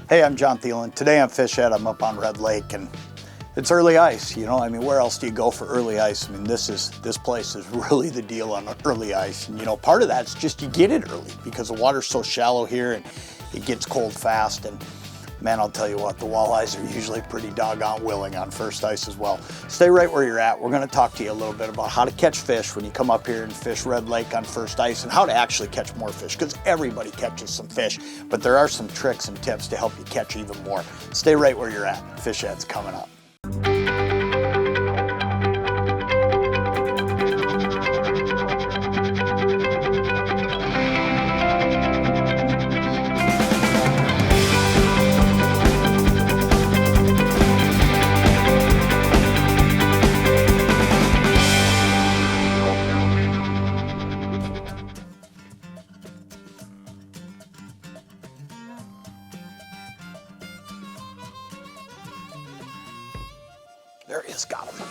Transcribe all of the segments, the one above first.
Hey, I'm Jon Thelen. Today I'm Fish Head. I'm up on Red Lake and it's early ice, you know. I mean, where else do you go for early ice? I mean, this place is really the deal on early ice. And you know, part of that's just you get it early because the water's so shallow here and it gets cold fast. And man, I'll tell you what, the walleyes are usually pretty doggone willing on first ice as well. Stay right where you're at. We're gonna talk to you a little bit about how to catch fish when you come up here and fish Red Lake on first ice and how to actually catch more fish, because everybody catches some fish, but there are some tricks and tips to help you catch even more. Stay right where you're at. Fish Head's coming up. There he is, got him.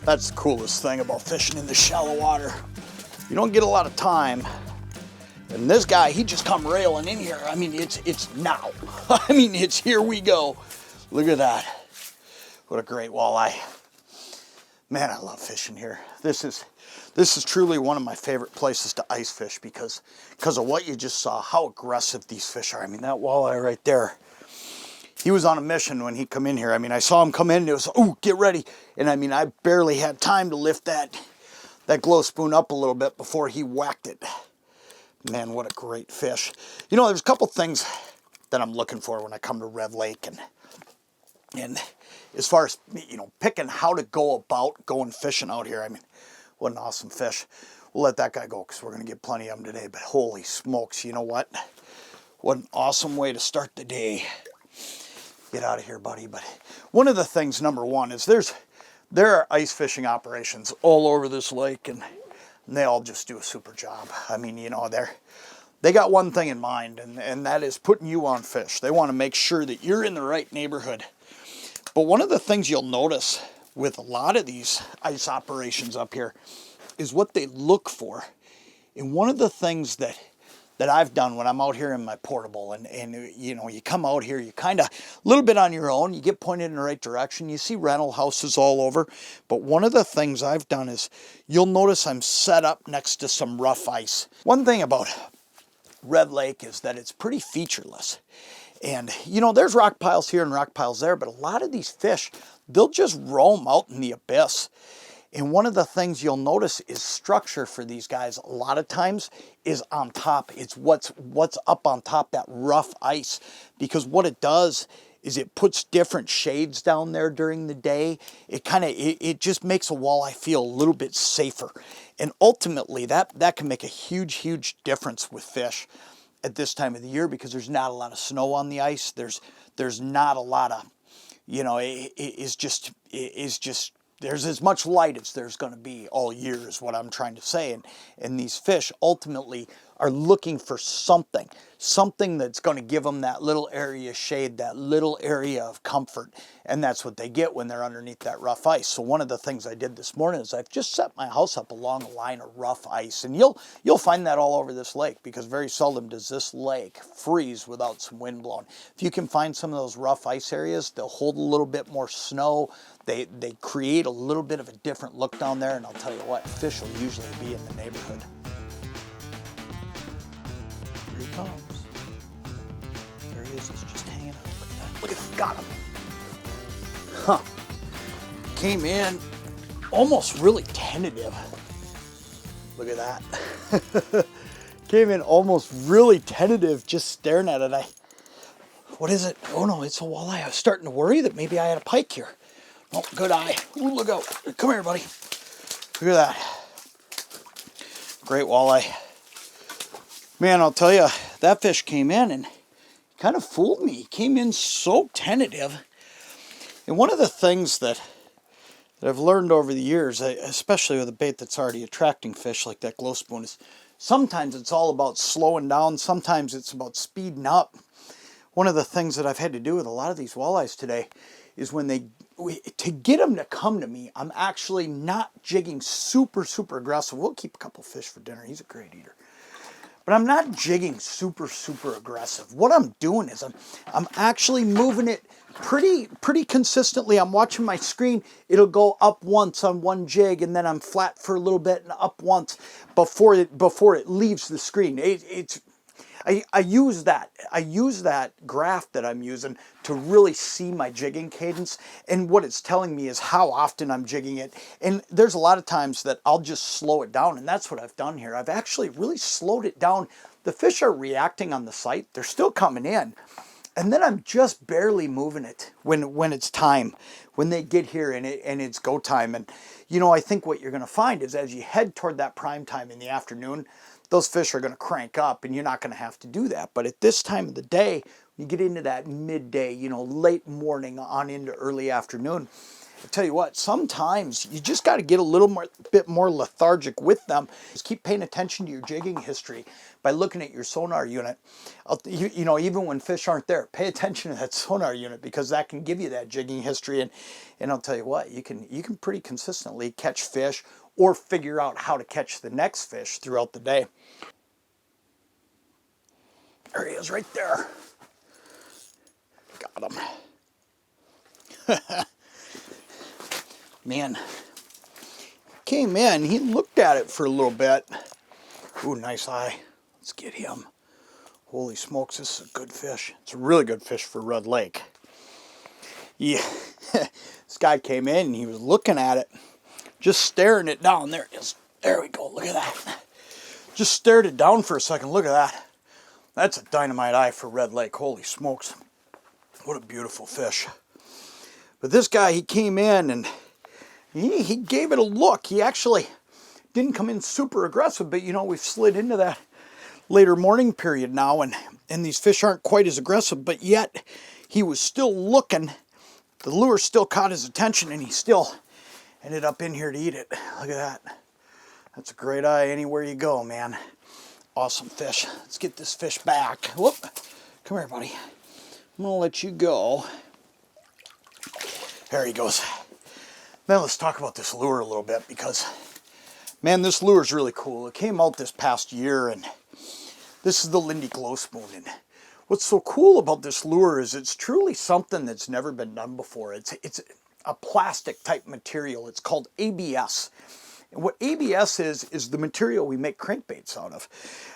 That's the coolest thing about fishing in the shallow water. You don't get a lot of time. And this guy, he just come railing in here. I mean, it's now. I mean, it's here we go. Look at that. What a great walleye. Man, I love fishing here. This is truly one of my favorite places to ice fish because of what you just saw, how aggressive these fish are. I mean, that walleye right there, he was on a mission when he come in here. I mean, I saw him come in and it was, ooh, get ready. And I mean, I barely had time to lift that glow spoon up a little bit before he whacked it. Man, what a great fish. You know, there's a couple things that I'm looking for when I come to Red Lake. And as far as, you know, picking how to go about going fishing out here, I mean, what an awesome fish. We'll let that guy go because we're going to get plenty of them today. But holy smokes, you know what? What an awesome way to start the day. Get out of here, buddy. But one of the things, number one, is there are ice fishing operations all over this lake, and they all just do a super job. I mean, you know, they got one thing in mind, and that is putting you on fish. They want to make sure that you're in the right neighborhood. But one of the things you'll notice with a lot of these ice operations up here is what they look for. And one of the things that I've done when I'm out here in my portable and you know, you come out here, you kind of a little bit on your own, you get pointed in the right direction, you see rental houses all over. But one of the things I've done is you'll notice I'm set up next to some rough ice. One thing about Red Lake is that it's pretty featureless. And you know, there's rock piles here and rock piles there, but a lot of these fish, they'll just roam out in the abyss. And one of the things you'll notice is structure for these guys a lot of times is on top. It's what's up on top, that rough ice. Because what it does is it puts different shades down there during the day. It just makes a walleye feel a little bit safer. And ultimately that can make a huge, huge difference with fish at this time of the year because there's not a lot of snow on the ice. There's not a lot of, you know, it's just there's as much light as there's going to be all year is what I'm trying to say. And these fish ultimately are looking for something that's going to give them that little area of shade, that little area of comfort. And that's what they get when they're underneath that rough ice. So one of the things I did this morning is I've just set my house up along a line of rough ice. And you'll find that all over this lake because very seldom does this lake freeze without some wind blowing. If you can find some of those rough ice areas, they'll hold a little bit more snow. They create a little bit of a different look down there. And I'll tell you what, fish will usually be in the neighborhood. Here he comes. There he is. He's just hanging out. Look at that. Look at that. Got him. Huh. Came in almost really tentative. Look at that. Came in almost really tentative just staring at it. What is it? Oh no, it's a walleye. I was starting to worry that maybe I had a pike here. Oh, good eye. Ooh, look out. Come here, buddy. Look at that. Great walleye. Man, I'll tell you, that fish came in and kind of fooled me. He came in so tentative. And one of the things that I've learned over the years, especially with a bait that's already attracting fish like that glow spoon, is sometimes it's all about slowing down. Sometimes it's about speeding up. One of the things that I've had to do with a lot of these walleyes today is to get them to come to me, I'm actually not jigging super, super aggressive. We'll keep a couple fish for dinner. He's a great eater. but I'm not jigging super aggressive. What I'm doing is I'm actually moving it pretty consistently. I'm watching my screen. It'll go up once on one jig, and then I'm flat for a little bit and up once before it leaves the screen. I use that graph that I'm using to really see my jigging cadence, and what it's telling me is how often I'm jigging it. And there's a lot of times that I'll just slow it down, and that's what I've done here. I've actually really slowed it down. The fish are reacting on the sight. They're still coming in. And then I'm just barely moving it when it's time, when they get here and it's go time. And, you know, I think what you're going to find is as you head toward that prime time in the afternoon, those fish are going to crank up, and you're not going to have to do that. But at this time of the day, you get into that midday, you know, late morning on into early afternoon, I tell you what, sometimes you just got to get a little bit more lethargic with them. Just keep paying attention to your jigging history by looking at your sonar unit. You know, even when fish aren't there, pay attention to that sonar unit, because that can give you that jigging history. And I'll tell you what, you can pretty consistently catch fish or figure out how to catch the next fish throughout the day. There he is right there. Got him. Man, came in, he looked at it for a little bit. Ooh, nice eye. Let's get him. Holy smokes, this is a good fish. It's a really good fish for Red Lake. Yeah, this guy came in and he was looking at it, just staring it down. There it is. There we go, look at that. Just stared it down for a second, look at that. That's a dynamite eye for Red Lake, holy smokes. What a beautiful fish. But this guy, he came in and he gave it a look. He actually didn't come in super aggressive, but you know, we've slid into that later morning period now, and these fish aren't quite as aggressive, but yet he was still looking. The lure still caught his attention, and he still ended up in here to eat it. Look at that. That's a great eye anywhere you go, man. Awesome fish. Let's get this fish back. Whoop. Come here, buddy. I'm going to let you go. There he goes. Now let's talk about this lure a little bit, because, man, this lure is really cool. It came out this past year, and this is the Lindy Glow Spoon. And what's so cool about this lure is it's truly something that's never been done before. It's a plastic type material. It's called ABS. And what ABS is the material we make crankbaits out of.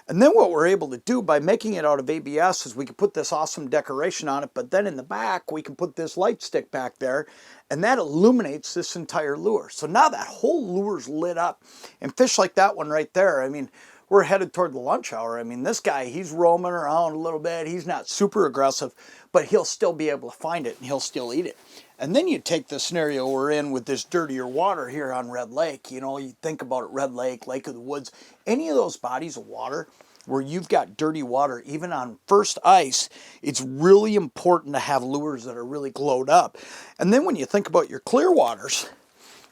And then what we're able to do by making it out of ABS is we can put this awesome decoration on it, but then in the back we can put this light stick back there, and that illuminates this entire lure. So now that whole lure's lit up, and fish like that one right there, I mean, we're headed toward the lunch hour. I mean, this guy, he's roaming around a little bit. He's not super aggressive, but he'll still be able to find it, and he'll still eat it. And then you take the scenario we're in with this dirtier water here on Red Lake. You know, you think about it, Red Lake, Lake of the Woods, any of those bodies of water where you've got dirty water, even on first ice, it's really important to have lures that are really glowed up. And then when you think about your clear waters,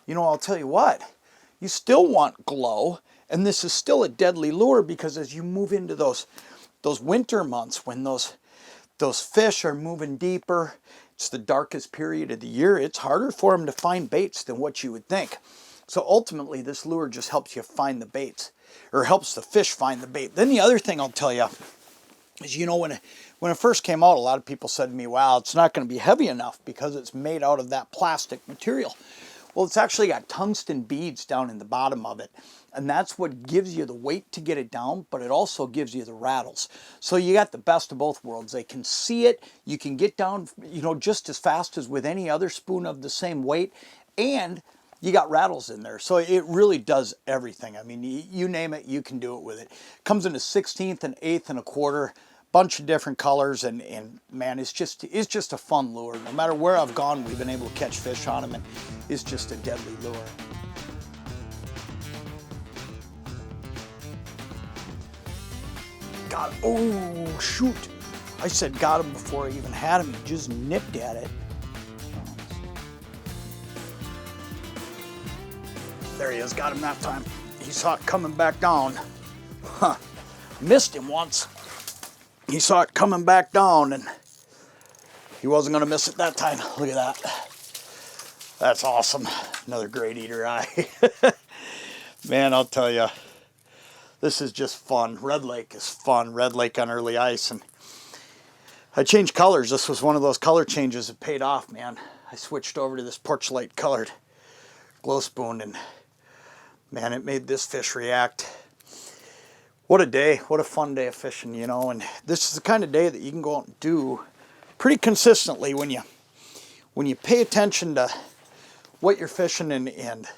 you know, I'll tell you what, you still want glow. And this is still a deadly lure, because as you move into those winter months, when those fish are moving deeper, it's the darkest period of the year, it's harder for them to find baits than what you would think. So ultimately, this lure just helps you find the baits, or helps the fish find the bait. Then the other thing I'll tell you is, you know, when it first came out, a lot of people said to me, wow, it's not going to be heavy enough because it's made out of that plastic material. Well, it's actually got tungsten beads down in the bottom of it. And that's what gives you the weight to get it down, but it also gives you the rattles. So you got the best of both worlds. They can see it. You can get down, you know, just as fast as with any other spoon of the same weight. And you got rattles in there. So it really does everything. I mean, you name it, you can do it with it. Comes in a 16th, an 1/8, and a 1/4. Bunch of different colors, and man, it's just a fun lure. No matter where I've gone, we've been able to catch fish on them, and it's just a deadly lure. Got, oh shoot! I said got him before I even had him. He just nipped at it. There he is. Got him that time. He saw it coming back down. Huh? Missed him once. He saw it coming back down, and he wasn't going to miss it that time. Look at that. That's awesome. Another great eater eye. Man, I'll tell you, This is just fun. Red Lake is fun. Red Lake on early ice. And I changed colors. This was one of those color changes that paid off, man. I switched over to this porch light colored glow spoon, and man, it made this fish react. What a day. What a fun day of fishing, you know. And this is the kind of day that you can go out and do pretty consistently when you pay attention to what you're fishing and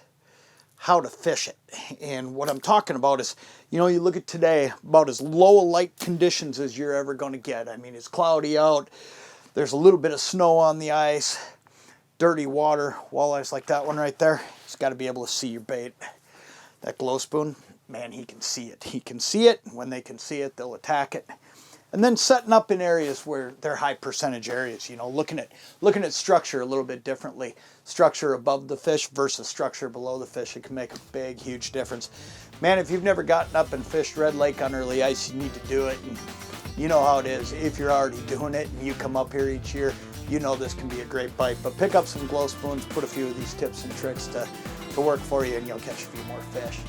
how to fish it. And what I'm talking about is, you know, you look at today, about as low a light conditions as you're ever going to get. I mean, it's cloudy out. There's a little bit of snow on the ice, dirty water, walleyes like that one right there. It's got to be able to see your bait. That glow spoon, man, he can see it. He can see it. When they can see it, they'll attack it. And then setting up in areas where they're high percentage areas, you know, looking at structure a little bit differently. Structure above the fish versus structure below the fish. It can make a big, huge difference. Man, if you've never gotten up and fished Red Lake on early ice, you need to do it. And you know how it is. If you're already doing it and you come up here each year, you know this can be a great bite. But pick up some glow spoons, put a few of these tips and tricks to work for you, and you'll catch a few more fish.